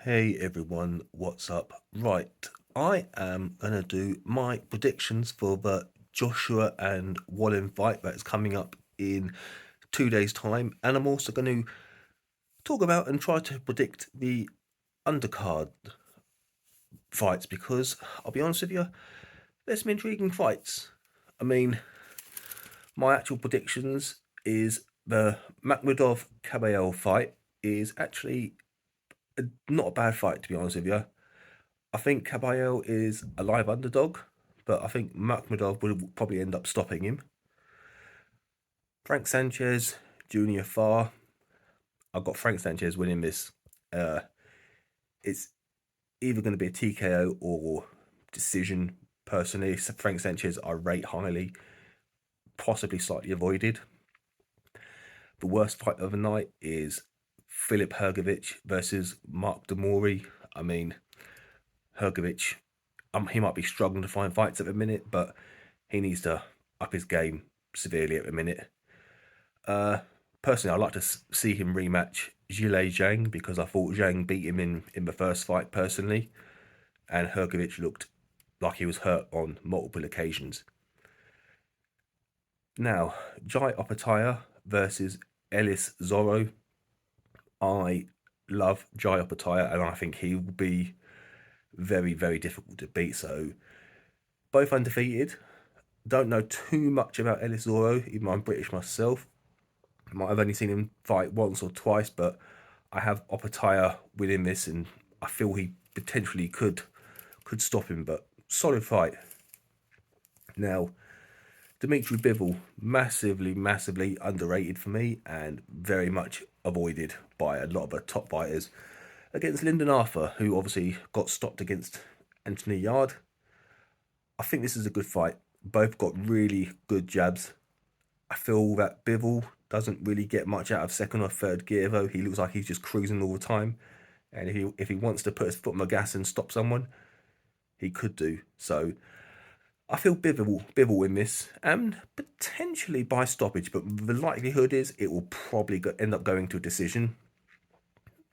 Hey everyone, what's up? Right, I am gonna do my predictions for the Joshua and Wallin fight that is coming up in 2 days' time, and I'm also going to talk about and try to predict the undercard fights because I'll be honest with you, there's some intriguing fights. I mean, my actual predictions is the Makhmudov Caballero fight is actually not a bad fight, to be honest with you. I think Caballero is a live underdog, but I think Makhmudov will probably end up stopping him. Frank Sanchez, Junior Farr. I've got Frank Sanchez winning this. Uh, it's either going to be a TKO or decision. Personally, Frank Sanchez I rate highly, possibly slightly avoided. The worst fight of the night is Philip Hrgovic versus Mark Demori. I mean, Hrgovic, he might be struggling to find fights at the minute, but he needs to up his game severely at the minute. Personally, I'd like to see him rematch Zhilei Zhang because I thought Zhang beat him in the first fight personally, and Hrgovic looked like he was hurt on multiple occasions. Now, Jai Opataya versus Ellis Zorro. I love Jai Opataya, and I think he will be very, very difficult to beat. So, both undefeated. Don't know too much about Ellis Zorro, even though I'm British myself. I've only seen him fight once or twice, but I have Opataya winning this, and I feel he potentially could stop him. But solid fight. Now, Dimitri Bivol, massively underrated for me, and very much avoided by a lot of the top fighters. Against Lyndon Arthur, who obviously got stopped against Anthony Yard. I think this is a good fight. Both got really good jabs. I feel that Bivol doesn't really get much out of second or third gear though. He looks like he's just cruising all the time. And if he wants to put his foot on the gas and stop someone, he could do. So I feel Bivol in this, and potentially by stoppage, but the likelihood is it will probably end up going to a decision.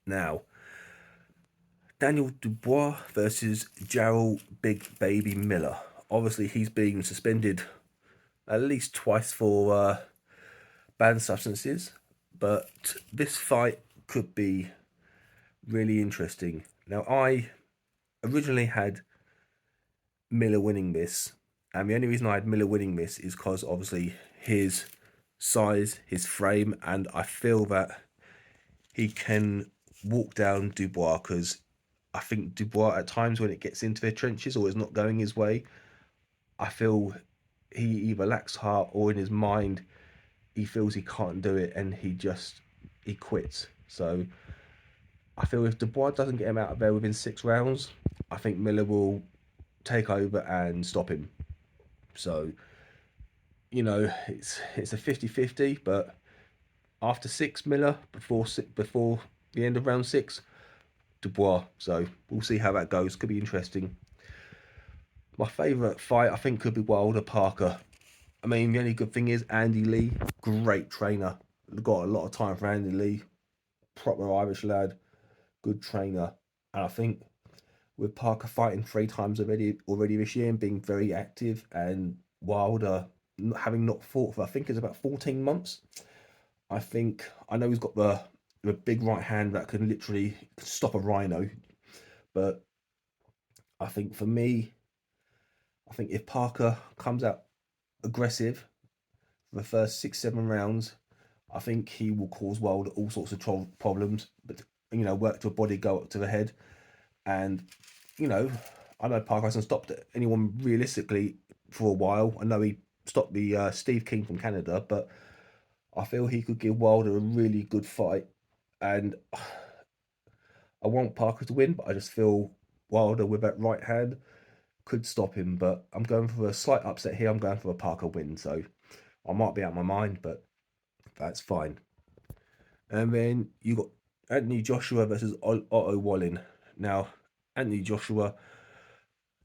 Now, Daniel Dubois versus Jarrell Big Baby Miller. Obviously, he's been suspended at least twice for banned substances, but this fight could be really interesting. Now, I originally had Miller winning this, and the only reason I had Miller winning this is because obviously his size, his frame, and I feel that he can walk down Dubois because I think Dubois at times when it gets into their trenches or is not going his way, I feel he either lacks heart or in his mind he feels he can't do it and he quits. So I feel if Dubois doesn't get him out of there within 6 rounds, I think Miller will take over and stop him. So, it's a 50-50, but after six Miller, before the end of round six, Dubois. So we'll see how that goes. Could be interesting. My favourite fight I think could be Wilder Parker. I mean, the only good thing is Andy Lee, great trainer. Got a lot of time for Andy Lee, proper Irish lad, good trainer. And I think with Parker fighting 3 times already this year and being very active, and Wilder having not fought for I think it's about 14 months. I know he's got the big right hand that can literally stop a rhino, but I think for me, I think if Parker comes out aggressive for the first 6-7 rounds, I think he will cause Wilder all sorts of problems. But work to a body, go up to the head, and you know, I know Parker hasn't stopped anyone realistically for a while. I know he stopped the Steve King from Canada, but I feel he could give Wilder a really good fight. And I want Parker to win, but I just feel Wilder with that right hand could stop him. But I'm going for a slight upset here. I'm going for a Parker win. So I might be out of my mind, but that's fine. And then you got Anthony Joshua versus Otto Wallin. Now, Anthony Joshua,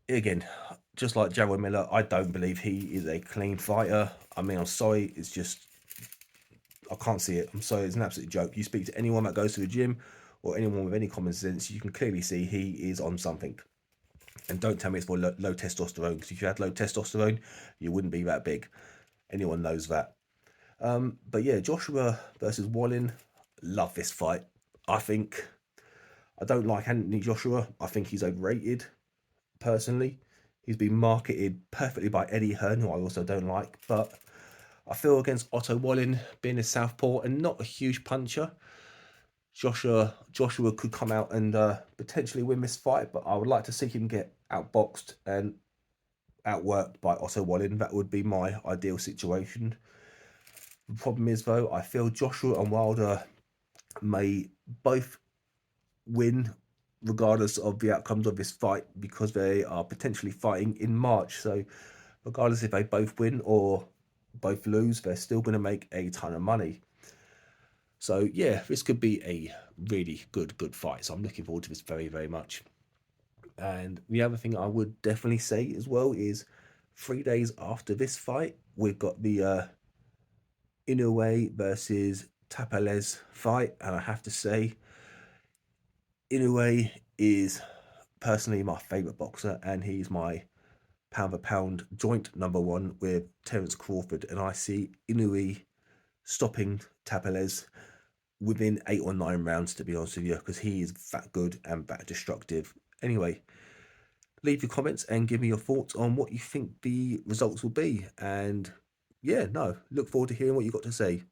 again, just like Jarrell Miller, I don't believe he is a clean fighter. I mean, I'm sorry, it's just I can't see it. I'm sorry, it's an absolute joke. You speak to anyone that goes to the gym or anyone with any common sense, you can clearly see he is on something. And don't tell me it's for low testosterone, because if you had low testosterone, you wouldn't be that big. Anyone knows that. But yeah, Joshua versus Wallin, love this fight. I think I don't like Anthony Joshua. I think he's overrated, personally. He's been marketed perfectly by Eddie Hearn, who I also don't like. But I feel against Otto Wallin, being a southpaw and not a huge puncher, Joshua could come out and potentially win this fight. But I would like to see him get outboxed and outworked by Otto Wallin. That would be my ideal situation. The problem is, though, I feel Joshua and Wilder may both win regardless of the outcomes of this fight, because they are potentially fighting in March. So regardless if they both win or both lose, they're still going to make a ton of money. So yeah, this could be a really good fight. So I'm looking forward to this very much. And the other thing I would definitely say as well is 3 days after this fight, we've got the Inoue versus Tapales fight, and I have to say, Inoue is personally my favourite boxer, and he's my pound for pound joint number one with Terence Crawford. And I see Inoue stopping Tapales within 8 or 9 rounds, to be honest with you, because he is that good and that destructive. Anyway, leave your comments and give me your thoughts on what you think the results will be. And yeah, no, look forward to hearing what you got to say.